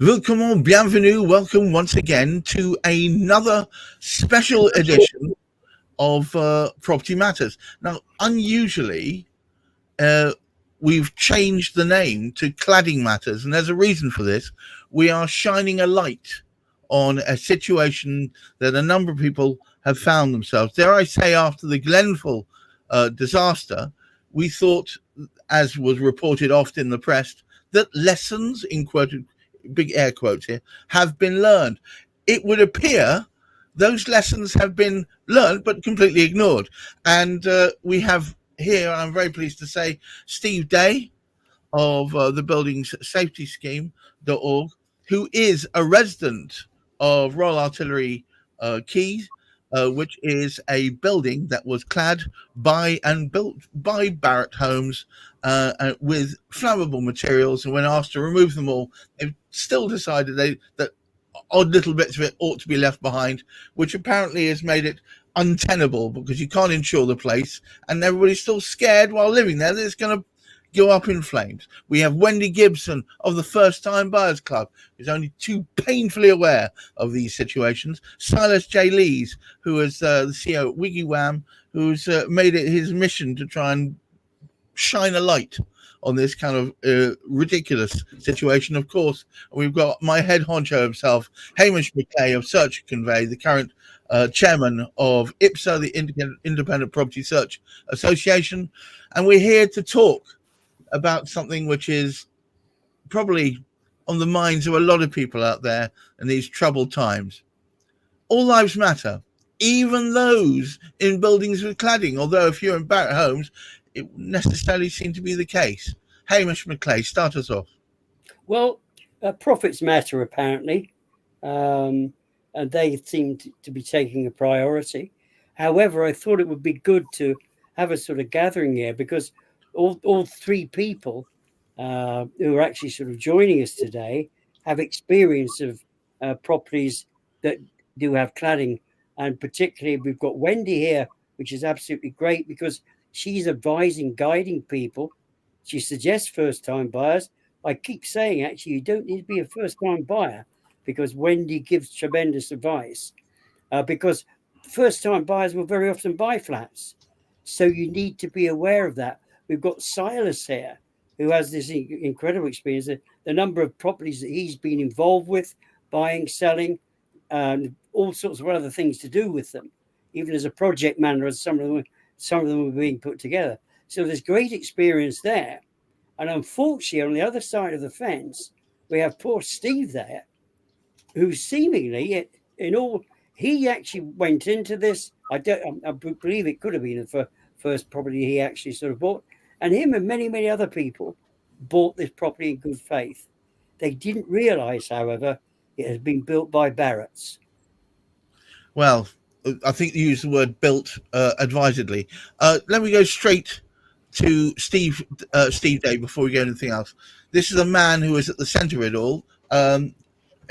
Willkommen, bienvenue, welcome once again to another special edition of Property Matters. Now, unusually, we've changed the name to Cladding Matters, and there's a reason for this. We are shining a light on a situation that a number of people have found themselves. Dare I say, after the Glenfell disaster, we thought, as was reported oft in the press, that lessons, in quoted big air quotes here, have been learned. It would appear those lessons have been learned but completely ignored. And we have here, I'm very pleased to say, Steve Day of the Buildings Safety Scheme.org, who is a resident of Royal Artillery Quays, which is a building that was clad by and built by Barratt Homes with flammable materials. And when asked to remove them all, they've still decided that odd little bits of it ought to be left behind, which apparently has made it untenable because you can't insure the place, and everybody's still scared while living there that it's going to go up in flames. We have Wendy Gibson of the First Time Buyers Club, who's only too painfully aware of these situations. Silas J. Lees, who is the CEO at Wiggy Wham, who's made it his mission to try and shine a light on this kind of ridiculous situation. Of course, we've got my head honcho himself, Hamish McLay of Search Convey, the current chairman of IPSA, the Independent Property Search Association. And we're here to talk about something which is probably on the minds of a lot of people out there in these troubled times. All lives matter, even those in buildings with cladding, although if you're in Barratt Homes, it wouldn't necessarily seem to be the case. Hamish McLay, start us off. Well, profits matter, apparently, and they seem to be taking a priority. However, I thought it would be good to have a sort of gathering here because all three people who are actually sort of joining us today have experience of properties that do have cladding. And particularly, we've got Wendy here, which is absolutely great because she's advising, guiding people. She suggests first-time buyers. I keep saying, actually, you don't need to be a first-time buyer because Wendy gives tremendous advice because first-time buyers will very often buy flats. So you need to be aware of that. We've got Silas here, who has this incredible experience, the number of properties that he's been involved with, buying, selling, and all sorts of other things to do with them, even as a project manager, as some of them were being put together. So there's great experience there. And unfortunately, on the other side of the fence, we have poor Steve there, who seemingly, he actually went into this. I believe it could have been the first property he actually sort of bought. And him and many, many other people bought this property in good faith. They didn't realise, however, it has been built by Barratts. Well, I think you used the word built advisedly. Let me go straight to Steve Day before we go anything else. This is a man who is at the centre of it all.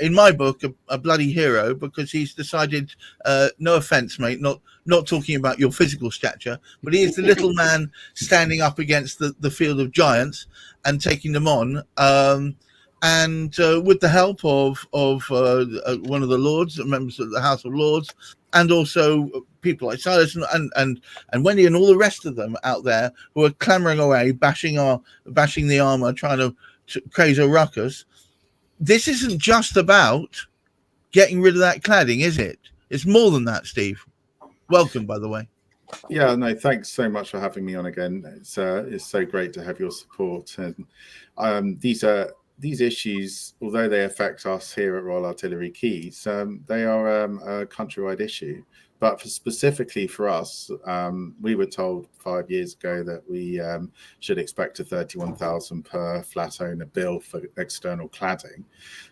In my book, a bloody hero because he's decided, no offence, mate, not talking about your physical stature, but he is the little man standing up against the field of giants and taking them on. And with the help of one of the lords, members of the House of Lords, and also people like Silas and Wendy and all the rest of them out there who are clamoring away, bashing the armour, trying to craze a ruckus. This isn't just about getting rid of that cladding, is it? It's more than that, Steve. Welcome, by the way. Yeah, no, thanks so much for having me on again. It's so great to have your support. And these issues, although they affect us here at Royal Artillery Quays, they are a countrywide issue. But specifically for us, we were told 5 years ago that we should expect a £31,000 per flat owner bill for external cladding,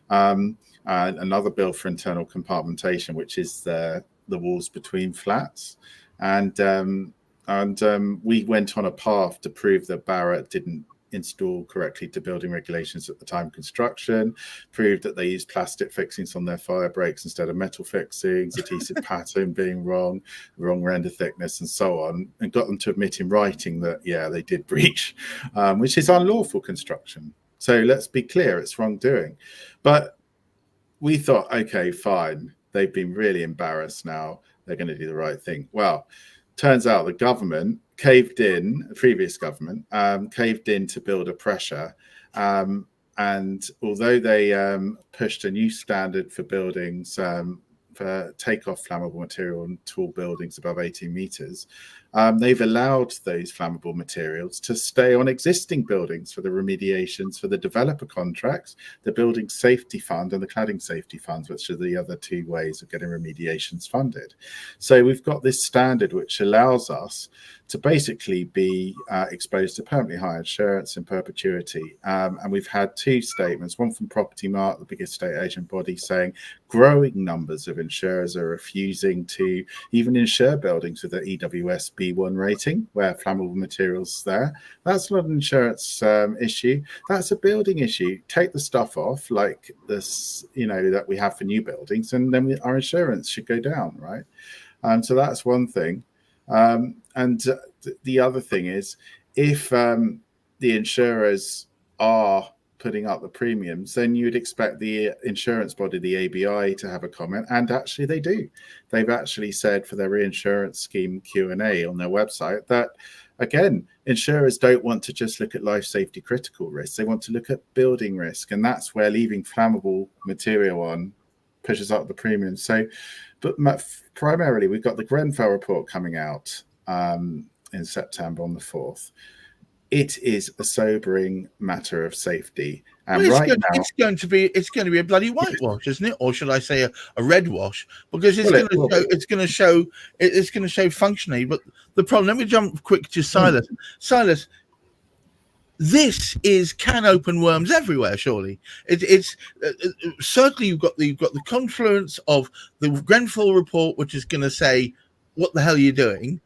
and another bill for internal compartmentation, which is the walls between flats. And we went on a path to prove that Barratt didn't install correctly to building regulations at the time of construction, proved that they used plastic fixings on their fire breaks instead of metal fixings, adhesive pattern being wrong render thickness, and so on, and got them to admit in writing that, yeah, they did breach, which is unlawful construction. So let's be clear, it's wrongdoing. But we thought, okay, fine. They've been really embarrassed now. They're going to do the right thing. Well, turns out the government caved in, the previous government caved in to build a pressure. And although they pushed a new standard for buildings, for takeoff flammable material and tall buildings above 18 meters, they've allowed those flammable materials to stay on existing buildings for the remediations, for the developer contracts, the building safety fund and the cladding safety funds, which are the other two ways of getting remediations funded. So we've got this standard which allows us to basically be exposed to permanently high insurance in perpetuity. And we've had two statements, one from Property Mart, the biggest estate agent body, saying growing numbers of insurers are refusing to even insure buildings with an EWS B1 rating, where flammable materials there. That's not an insurance issue. That's a building issue. Take the stuff off, like this, that we have for new buildings, and then our insurance should go down, right? So that's one thing. And the other thing is, if the insurers are putting up the premiums, then you'd expect the insurance body, the ABI, to have a comment, and actually they do. They've actually said for their reinsurance scheme Q&A on their website that, again, insurers don't want to just look at life safety critical risks. They want to look at building risk, and that's where leaving flammable material on pushes up the premium. So, but primarily, we've got the Grenfell report coming out in September on the 4th. It is a sobering matter of safety, and well, it's going to be a bloody whitewash, isn't it? Or should I say a red wash? Because it's going to show functionally. But the problem. Let me jump quick to Silas. Silas, this can open worms everywhere. Surely, it's certainly you've got the confluence of the Grenfell report, which is going to say, "What the hell are you doing?"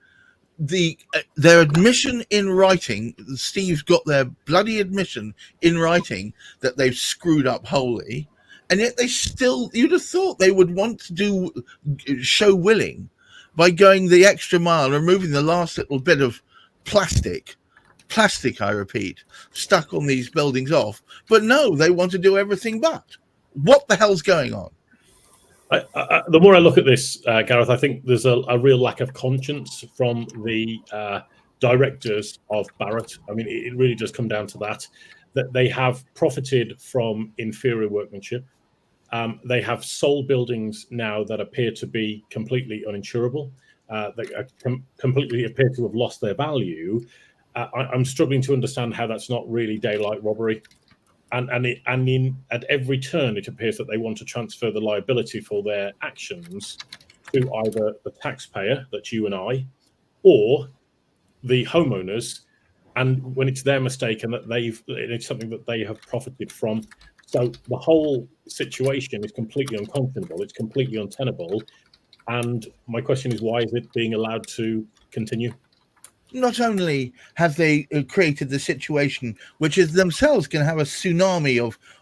Their admission in writing. Steve's got their bloody admission in writing that they've screwed up wholly, and yet they still. You'd have thought they would want to show willing by going the extra mile, removing the last little bit of plastic, I repeat, stuck on these buildings off. But no, they want to do everything but. What the hell's going on? The more I look at this, Gareth, I think there's a real lack of conscience from the directors of Barratt. I mean, it really does come down to that they have profited from inferior workmanship. They have sold buildings now that appear to be completely uninsurable, that completely appear to have lost their value. I'm struggling to understand how that's not really daylight robbery. At every turn, it appears that they want to transfer the liability for their actions to either the taxpayer, that's you and I, or the homeowners. And when it's their mistake and that it's something that they have profited from. So the whole situation is completely unconscionable. It's completely untenable. And my question is, why is it being allowed to continue? Not only have they created the situation, which is themselves going to have a tsunami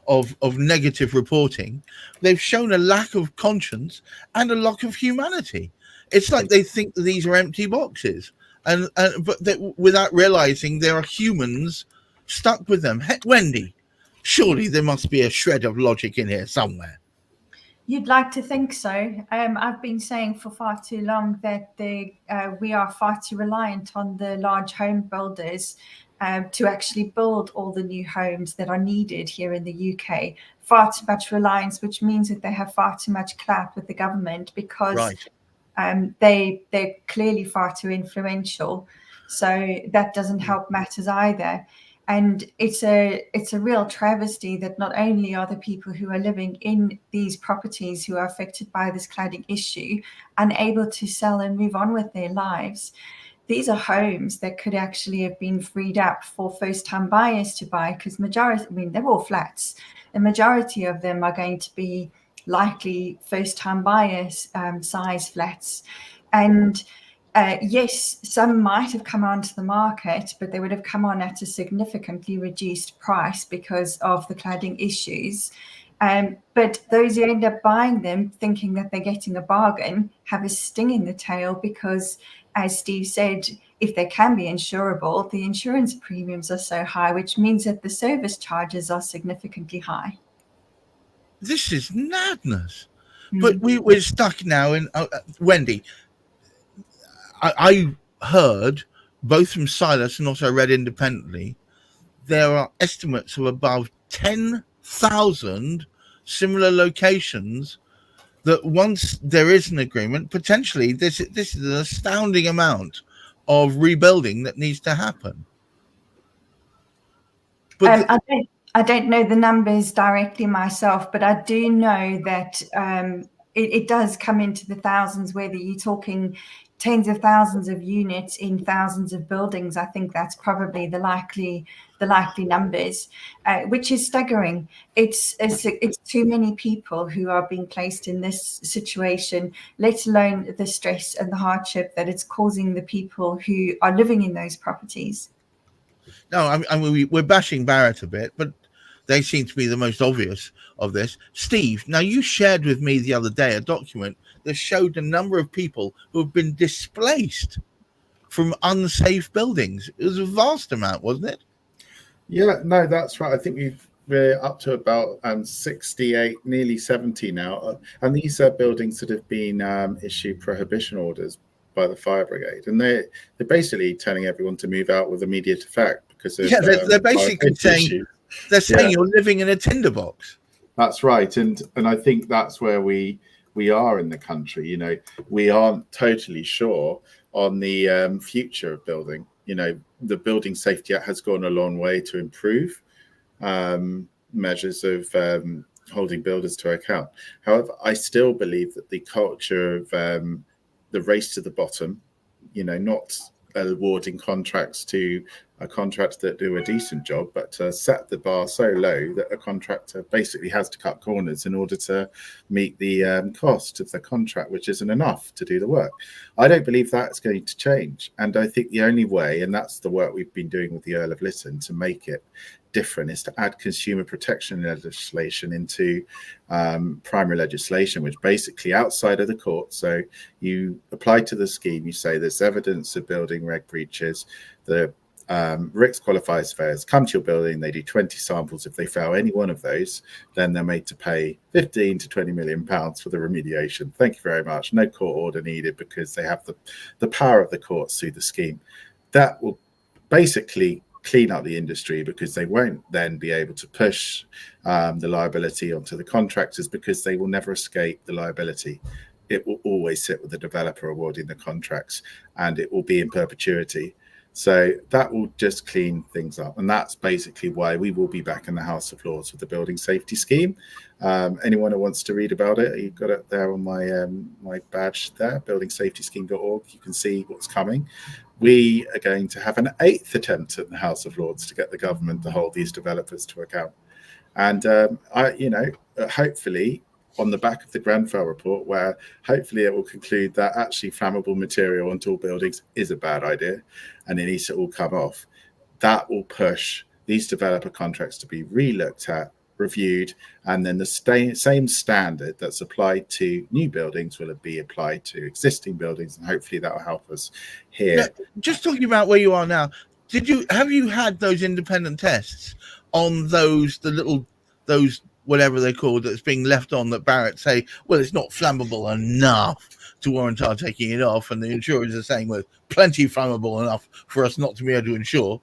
of negative reporting, they've shown a lack of conscience and a lack of humanity. It's like they think that these are empty boxes, but without realizing there are humans stuck with them. Wendy, surely there must be a shred of logic in here somewhere. You'd like to think so. I've been saying for far too long that we are far too reliant on the large home builders to actually build all the new homes that are needed here in the UK. Far too much reliance, which means that they have far too much clout with the government because they're clearly far too influential. So that doesn't help matters either. And it's a real travesty that not only are the people who are living in these properties who are affected by this cladding issue unable to sell and move on with their lives, these are homes that could actually have been freed up for first-time buyers to buy, because they're all flats. The majority of them are going to be likely first-time buyers size flats. And yes, some might have come onto the market, but they would have come on at a significantly reduced price because of the cladding issues. But those who end up buying them thinking that they're getting a bargain have a sting in the tail because, as Steve said, if they can be insurable, the insurance premiums are so high, which means that the service charges are significantly high. this is madness. But we're stuck now in Wendy. I heard both from Silas and also read independently, there are estimates of above 10,000 similar locations that once there is an agreement, potentially this is an astounding amount of rebuilding that needs to happen. But I don't know the numbers directly myself, but I do know that it does come into the thousands, whether you're talking tens of thousands of units in thousands of buildings. I think that's probably the likely numbers, which is staggering. It's too many people who are being placed in this situation, let alone the stress and the hardship that it's causing the people who are living in those properties. No, I mean, we're bashing Barrett a bit, but they seem to be the most obvious of this. Steve, now you shared with me the other day a document that showed a number of people who have been displaced from unsafe buildings. It was a vast amount, wasn't it? Yeah, no, that's right. I think we're up to about 68, nearly 70 now. And these are buildings that have been issued prohibition orders by the fire brigade. And they're basically telling everyone to move out with immediate effect because of, they're basically saying issues. They're saying you're living in a tinderbox. That's right. And I think that's where we are in the country. You know, we aren't totally sure on the future of building. You know, the Building Safety Act has gone a long way to improve measures of holding builders to account. However, I still believe that the culture of the race to the bottom, you know, not awarding contracts to a contractor that do a decent job, but to set the bar so low that a contractor basically has to cut corners in order to meet the cost of the contract, which isn't enough to do the work. I don't believe that's going to change. And I think the only way, and that's the work we've been doing with the Earl of Lytton to make it different, is to add consumer protection legislation into primary legislation, which basically outside of the court. So you apply to the scheme, you say there's evidence of building reg breaches, the RICS qualified surveyors come to your building, they do 20 samples. If they fail any one of those, then they're made to pay 15 to 20 million pounds for the remediation. Thank you very much. No court order needed because they have the power of the courts through the scheme. That will basically clean up the industry because they won't then be able to push the liability onto the contractors because they will never escape the liability. It will always sit with the developer awarding the contracts and it will be in perpetuity. So that will just clean things up. And that's basically why we will be back in the House of Lords with the building safety scheme. Anyone who wants to read about it, you've got it there on my badge there, buildingsafetyscheme.org. You can see what's coming. We are going to have an 8th attempt at the House of Lords to get the government to hold these developers to account. And hopefully on the back of the Grenfell report, where hopefully it will conclude that actually flammable material on tall buildings is a bad idea and it needs to all come off. That will push these developer contracts to be re-looked at, reviewed, and then the same standard that's applied to new buildings will be applied to existing buildings, and hopefully that will help us here. Now, just talking about where you are now, have you had those independent tests on those whatever they're called that's being left on that Barrett say, well, it's not flammable enough to warrant our taking it off, and the insurers are saying, well, plenty flammable enough for us not to be able to insure.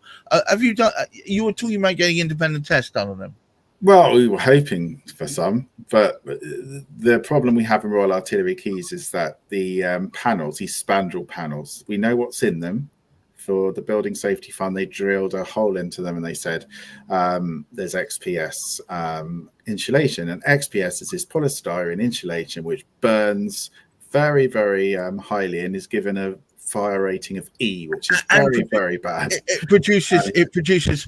Have you done? You were talking about getting independent tests done on them. Well, we were hoping for some, but the problem we have in Royal Artillery Quays is that the panels, these spandrel panels, we know what's in them. For the Building Safety Fund, they drilled a hole into them and they said there's XPS insulation. And XPS is this polystyrene insulation which burns very, very highly and is given a fire rating of E, which is very, very bad. It produces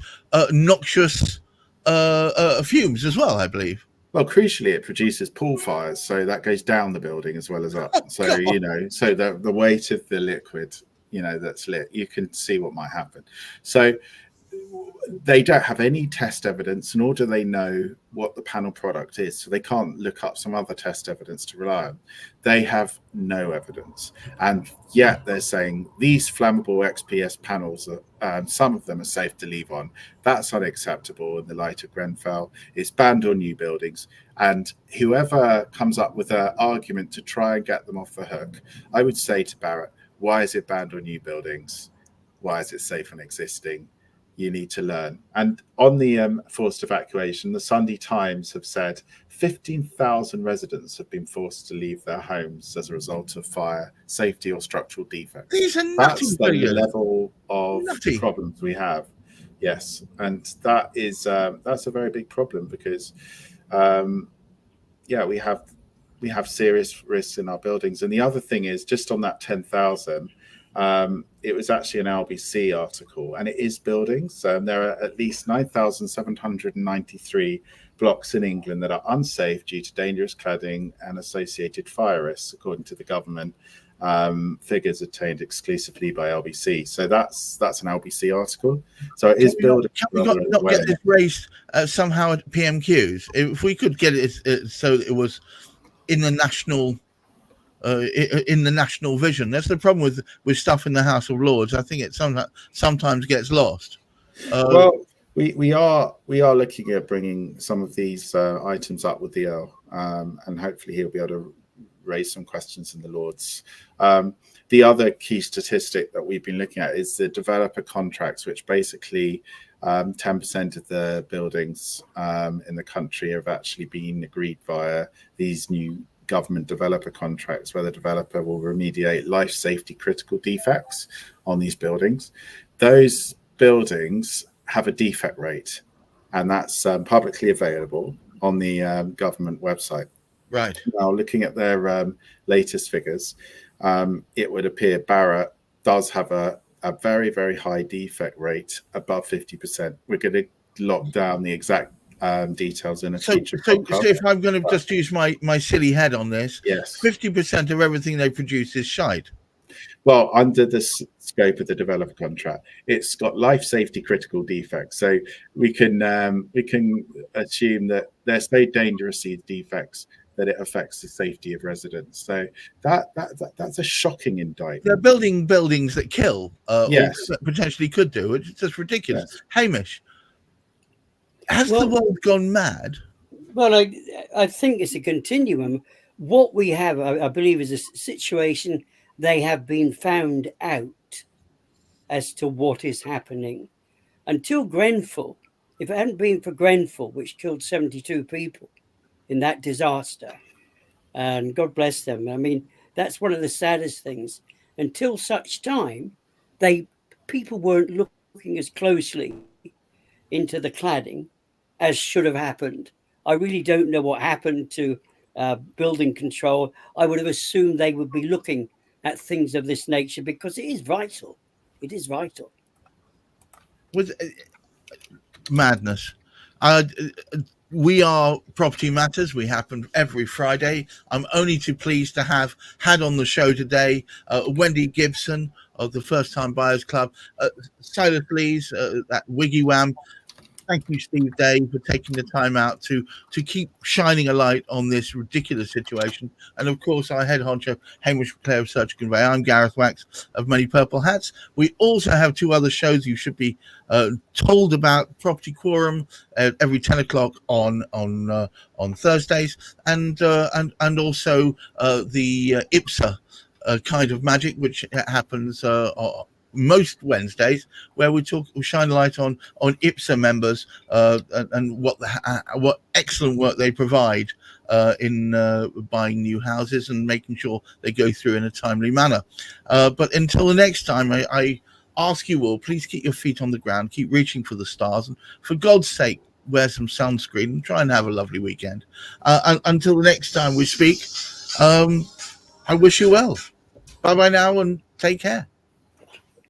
noxious fumes as well, I believe. Well, crucially, it produces pool fires, so that goes down the building as well as up. So so the weight of the liquid, that's lit, you can see what might happen. So they don't have any test evidence, nor do they know what the panel product is. So they can't look up some other test evidence to rely on. They have no evidence. And yet they're saying these flammable XPS panels, some of them are safe to leave on. That's unacceptable in the light of Grenfell. It's banned on new buildings. And whoever comes up with an argument to try and get them off the hook, I would say to Barrett, why is it banned on new buildings? Why is it safe on existing? You need to learn. And on the forced evacuation, the Sunday Times have said 15,000 residents have been forced to leave their homes as a result of fire, safety or structural defects. These are That's the level of problems we have. Yes, and that is that's a very big problem because we have serious risks in our buildings. And the other thing is, just on that 10,000. It was actually an LBC article, and it is buildings. There are at least 9,793 blocks in England that are unsafe due to dangerous cladding and associated fire risks, according to the government figures obtained exclusively by LBC. So that's an LBC article. So it is building. Can we not get this raised somehow at PMQs? If we could get it so it was in the national. In the national vision. That's the problem with stuff in the House of Lords. I think it sometimes gets lost. Well, we are looking at bringing some of these items up with the Earl, and hopefully he'll be able to raise some questions in the Lords. The other key statistic that we've been looking at is the developer contracts, which basically 10% of the buildings in the country have actually been agreed via these new government developer contracts, where the developer will remediate life safety critical defects on these buildings. Those buildings have a defect rate, and that's publicly available on the government website. Right. Now, looking at their latest figures, it would appear Barrett does have a very, very high defect rate, above 50%. We're going to lock down the exact details in a future podcast. So if I'm going to just use my silly head on this, yes, 50% of everything they produce is shite. Well, under the scope of the developer contract, it's got life safety critical defects. So we can assume that they're so dangerous, these defects, that it affects the safety of residents. So that's a shocking indictment. They're building buildings that kill, yes, or potentially could do. It's just ridiculous. Yes. Hamish, has the world gone mad? Well, I think it's a continuum. What we have, I believe, is a situation. They have been found out as to what is happening. Until Grenfell, if it hadn't been for Grenfell, which killed 72 people in that disaster, and God bless them. I mean, that's one of the saddest things. Until such time, people weren't looking as closely into the cladding as should have happened. I really don't know what happened to building control. I would have assumed they would be looking at things of this nature because it is vital. It is vital. With madness. We are Property Matters. We happen every Friday. I'm only too pleased to have had on the show today Wendy Gibson of the First Time Buyers Club, Silas Lees, that Wiggy Wham. Thank you, Steve Day, for taking the time out to keep shining a light on this ridiculous situation. And of course, our head honcho, Hamish McLay of Search Convey. I'm Gareth Wax of Many Purple Hats. We also have two other shows you should be told about: Property Quorum every 10 o'clock on Thursdays, and also the IPSA kind of magic, which happens most Wednesdays, where we shine a light on IPSA members and what excellent work they provide in buying new houses and making sure they go through in a timely manner. But until the next time, I ask you all, please keep your feet on the ground, keep reaching for the stars, and for God's sake, wear some sunscreen and try and have a lovely weekend. Until the next time we speak, I wish you well. Bye-bye now and take care.